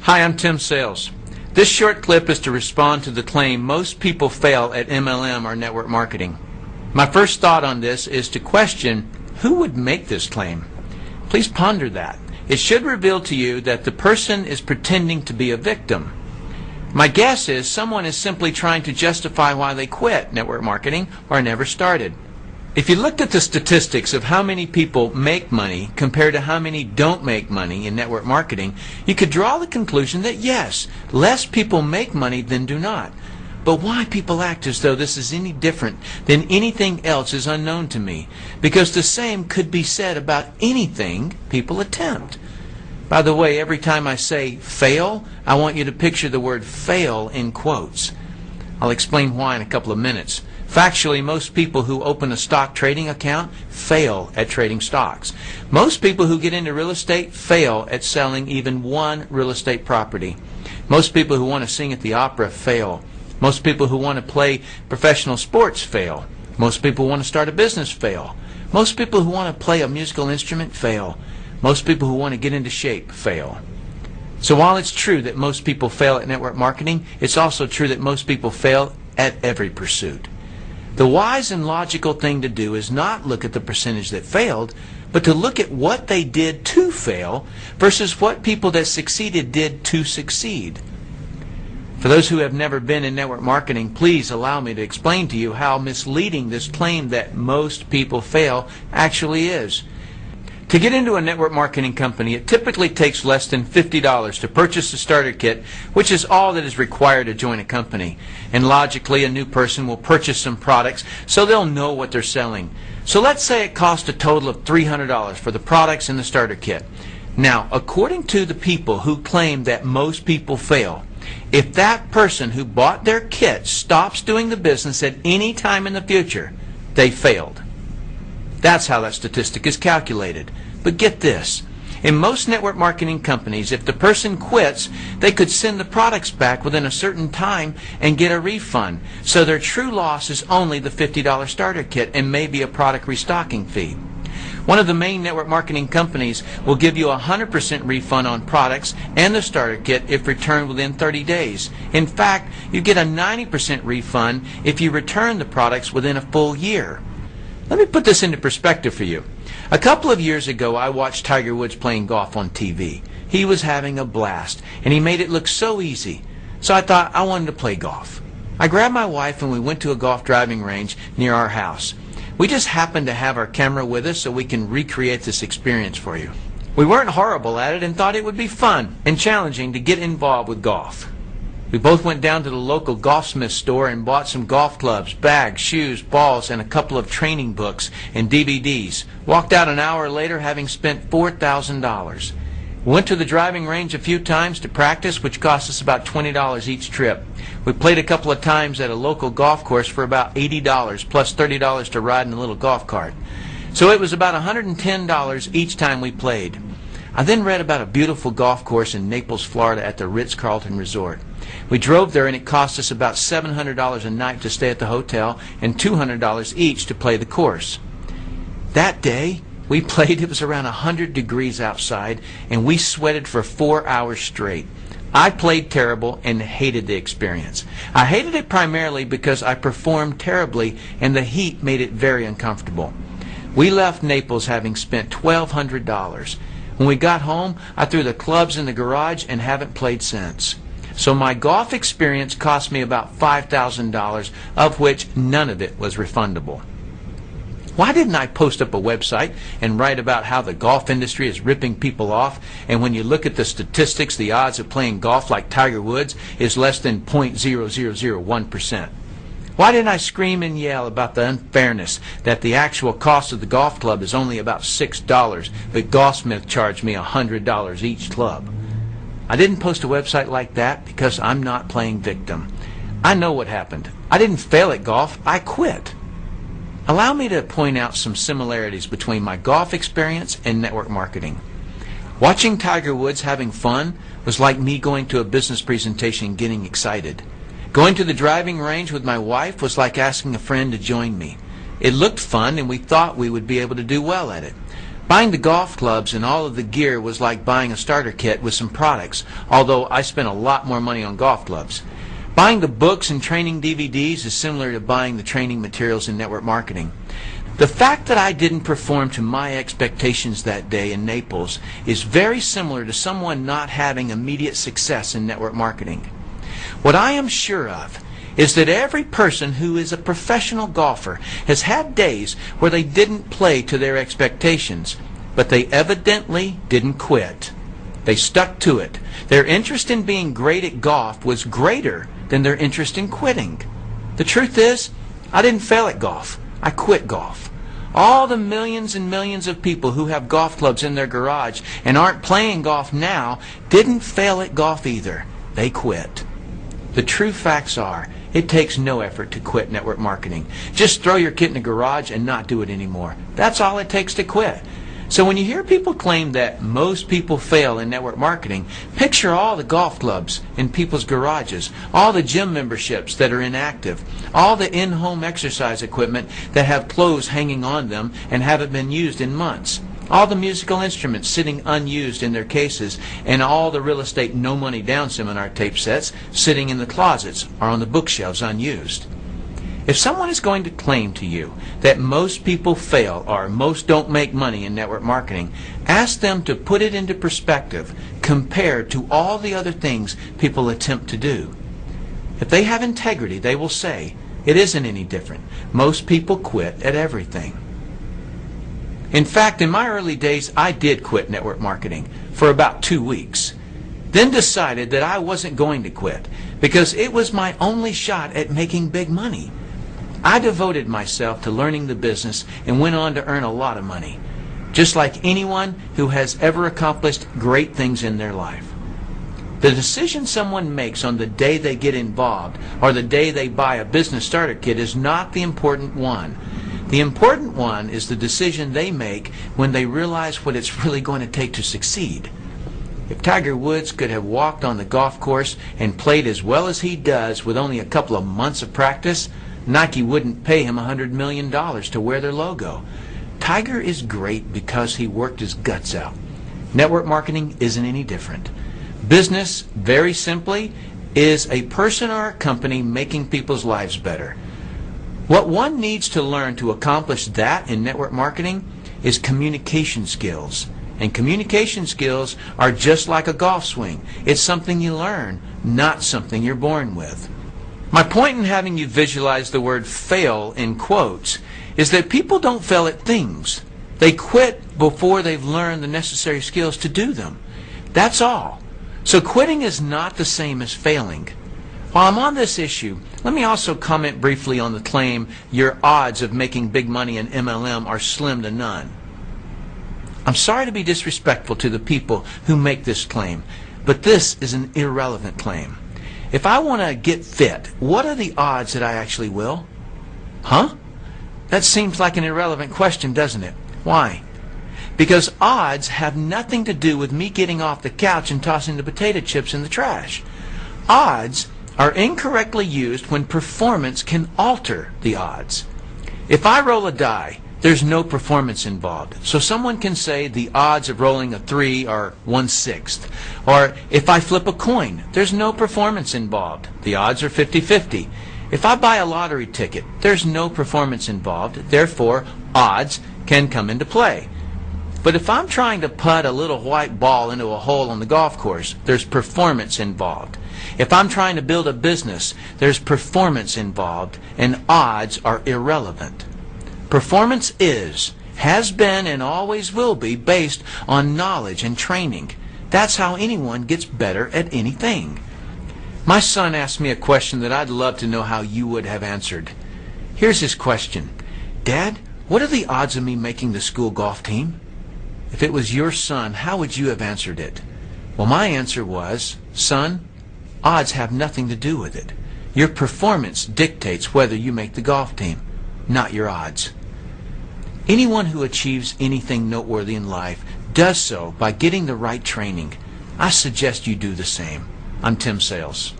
Hi, I'm Tim Sales. This short clip is to respond to the claim most people fail at MLM or network marketing. My first thought on this is to question who would make this claim. Please ponder that. It should reveal to you that the person is pretending to be a victim. My guess is someone is simply trying to justify why they quit network marketing or never started. If you looked at the statistics of how many people make money compared to how many don't make money in network marketing, you could draw the conclusion that yes, less people make money than do not. But why people act as though this is any different than anything else is unknown to me, because the same could be said about anything people attempt. By the way, every time I say fail, I want you to picture the word fail in quotes. I'll explain why in a couple of minutes. Factually, most people who open a stock trading account fail at trading stocks. Most people who get into real estate fail at selling even one real estate property. Most people who want to sing at the opera fail. Most people who want to play professional sports fail. Most people who want to start a business fail. Most people who want to play a musical instrument fail. Most people who want to get into shape fail. So while it's true that most people fail at network marketing, it's also true that most people fail at every pursuit. The wise and logical thing to do is not look at the percentage that failed, but to look at what they did to fail versus what people that succeeded did to succeed. For those who have never been in network marketing, please allow me to explain to you how misleading this claim that most people fail actually is. To get into a network marketing company, it typically takes less than $50 to purchase a starter kit, which is all that is required to join a company. And logically, a new person will purchase some products so they'll know what they're selling. So let's say it cost a total of $300 for the products in the starter kit. Now, according to the people who claim that most people fail, if that person who bought their kit stops doing the business at any time in the future, they failed. That's how that statistic is calculated. But get this. In most network marketing companies, if the person quits, they could send the products back within a certain time and get a refund. So their true loss is only the $50 starter kit and maybe a product restocking fee. One of the main network marketing companies will give you a 100% refund on products and the starter kit if returned within 30 days. In fact, you get a 90% refund if you return the products within a full year. Let me put this into perspective for you. A couple of years ago, I watched Tiger Woods playing golf on TV. He was having a blast, and he made it look so easy. So I thought I wanted to play golf. I grabbed my wife and we went to a golf driving range near our house. We just happened to have our camera with us so we can recreate this experience for you. We weren't horrible at it and thought it would be fun and challenging to get involved with golf. We both went down to the local golfsmith store and bought some golf clubs, bags, shoes, balls, and a couple of training books and DVDs. Walked out an hour later having spent $4,000. We went to the driving range a few times to practice, which cost us about $20 each trip. We played a couple of times at a local golf course for about $80 plus $30 to ride in a little golf cart. So it was about $110 each time we played. I then read about a beautiful golf course in Naples, Florida at the Ritz-Carlton Resort. We drove there and it cost us about $700 a night to stay at the hotel and $200 each to play the course. That day, we played. It was around 100 degrees outside and we sweated for 4 hours straight. I played terrible and hated the experience. I hated it primarily because I performed terribly and the heat made it very uncomfortable. We left Naples having spent $1,200. When we got home, I threw the clubs in the garage and haven't played since. So my golf experience cost me about $5,000, of which none of it was refundable. Why didn't I post up a website and write about how the golf industry is ripping people off, and when you look at the statistics, the odds of playing golf like Tiger Woods is less than 0.0001%? Why didn't I scream and yell about the unfairness that the actual cost of the golf club is only about $6, but Golfsmith charged me $100 each club? I didn't post a website like that because I'm not playing victim. I know what happened. I didn't fail at golf, I quit. Allow me to point out some similarities between my golf experience and network marketing. Watching Tiger Woods having fun was like me going to a business presentation and getting excited. Going to the driving range with my wife was like asking a friend to join me. It looked fun and we thought we would be able to do well at it. Buying the golf clubs and all of the gear was like buying a starter kit with some products, although I spent a lot more money on golf clubs. Buying the books and training DVDs is similar to buying the training materials in network marketing. The fact that I didn't perform to my expectations that day in Naples is very similar to someone not having immediate success in network marketing. What I am sure of is that every person who is a professional golfer has had days where they didn't play to their expectations, but they evidently didn't quit. They stuck to it. Their interest in being great at golf was greater than their interest in quitting. The truth is, I didn't fail at golf. I quit golf. All the millions and millions of people who have golf clubs in their garage and aren't playing golf now didn't fail at golf either. They quit. The true facts are, it takes no effort to quit network marketing. Just throw your kit in the garage and not do it anymore. That's all it takes to quit. So when you hear people claim that most people fail in network marketing, picture all the golf clubs in people's garages, all the gym memberships that are inactive, all the in-home exercise equipment that have clothes hanging on them and haven't been used in months, all the musical instruments sitting unused in their cases, and all the real estate no-money down seminar tape sets sitting in the closets or on the bookshelves unused. If someone is going to claim to you that most people fail or most don't make money in network marketing, ask them to put it into perspective compared to all the other things people attempt to do. If they have integrity, they will say, it isn't any different. Most people quit at everything. In fact, in my early days, I did quit network marketing for about 2 weeks. Then decided that I wasn't going to quit because it was my only shot at making big money. I devoted myself to learning the business and went on to earn a lot of money, just like anyone who has ever accomplished great things in their life. The decision someone makes on the day they get involved or the day they buy a business starter kit is not the important one. The important one is the decision they make when they realize what it's really going to take to succeed. If Tiger Woods could have walked on the golf course and played as well as he does with only a couple of months of practice, Nike wouldn't pay him $100 million to wear their logo. Tiger is great because he worked his guts out. Network marketing isn't any different. Business, very simply, is a person or a company making people's lives better. What one needs to learn to accomplish that in network marketing is communication skills. And communication skills are just like a golf swing. It's something you learn, not something you're born with. My point in having you visualize the word fail in quotes is that people don't fail at things. They quit before they've learned the necessary skills to do them. That's all. So quitting is not the same as failing. While I'm on this issue, let me also comment briefly on the claim your odds of making big money in MLM are slim to none. I'm sorry to be disrespectful to the people who make this claim, but this is an irrelevant claim. If I want to get fit, what are the odds that I actually will? Huh? That seems like an irrelevant question, doesn't it? Why? Because odds have nothing to do with me getting off the couch and tossing the potato chips in the trash. Odds are incorrectly used when performance can alter the odds. If I roll a die, there's no performance involved. So someone can say the odds of rolling a 3 are 1/6. Or if I flip a coin, there's no performance involved. The odds are 50-50. If I buy a lottery ticket, there's no performance involved. Therefore, odds can come into play. But if I'm trying to putt a little white ball into a hole on the golf course, there's performance involved. If I'm trying to build a business, there's performance involved, and odds are irrelevant. Performance is, has been, and always will be based on knowledge and training. That's how anyone gets better at anything. My son asked me a question that I'd love to know how you would have answered. Here's his question. Dad, what are the odds of me making the school golf team? If it was your son, how would you have answered it? Well, my answer was, son, odds have nothing to do with it. Your performance dictates whether you make the golf team, not your odds. Anyone who achieves anything noteworthy in life does so by getting the right training. I suggest you do the same. I'm Tim Sales.